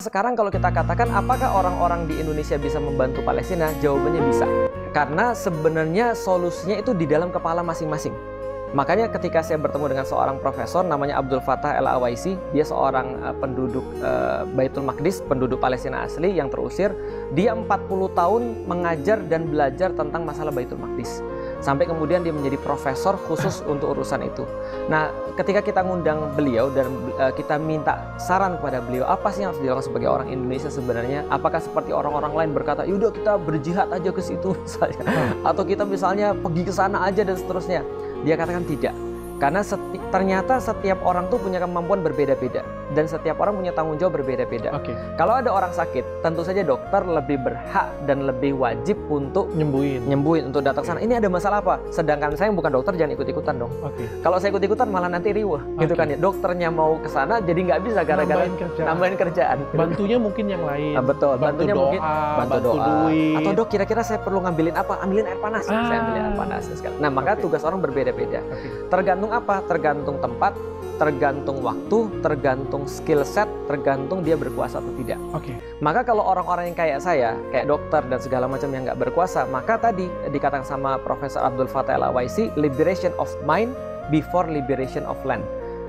Sekarang kalau kita katakan apakah orang-orang di Indonesia bisa membantu Palestina? Jawabannya bisa. Karena sebenarnya solusinya itu di dalam kepala masing-masing. Makanya ketika saya bertemu dengan seorang profesor namanya Abdul Fattah El-Awaisi, dia seorang penduduk Baitul Maqdis, penduduk Palestina asli yang terusir. Dia 40 tahun mengajar dan belajar tentang masalah Baitul Maqdis. Sampai kemudian dia menjadi profesor khusus untuk urusan itu. Nah, ketika kita ngundang beliau dan kita minta saran kepada beliau, apa sih yang harus dilakukan sebagai orang Indonesia sebenarnya? Apakah seperti orang-orang lain berkata, yaudah kita berjihad aja ke situ misalnya, atau kita misalnya pergi ke sana aja dan seterusnya? Dia katakan tidak. Karena ternyata setiap orang tuh punya kemampuan berbeda-beda dan setiap orang punya tanggung jawab berbeda-beda. Kalau ada orang sakit, tentu saja dokter lebih berhak dan lebih wajib untuk nyembuhin untuk datang sana. Ini ada masalah apa? Sedangkan saya yang bukan dokter jangan ikut-ikutan dong. Kalau saya ikut-ikutan malah nanti riweh, gitu kan ya. Dokternya mau ke sana jadi nggak bisa gara-gara nambahin kerjaan. Bantunya mungkin yang lain. Betul. Bantunya mungkin bantu doa. Duit. Atau dok kira-kira saya perlu ngambilin apa? Ambilin air panas. Saya ambilin air panas. Nah maka tugas orang berbeda-beda. Tergantung apa? Tergantung tempat, tergantung waktu, tergantung skill set, tergantung dia berkuasa atau tidak. Maka kalau orang-orang yang kayak saya, kayak dokter dan segala macam yang nggak berkuasa, maka tadi dikatakan sama Profesor Abdul Fattah El-Awaisi, liberation of mind before liberation of land.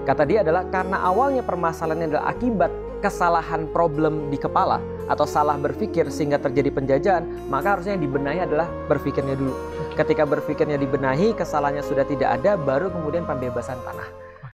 Kata dia adalah karena awalnya permasalahannya adalah akibat kesalahan problem di kepala atau salah berpikir sehingga terjadi penjajahan, maka harusnya yang dibenahi adalah berpikirnya dulu. Ketika berpikirnya dibenahi, kesalahannya sudah tidak ada, baru kemudian pembebasan tanah.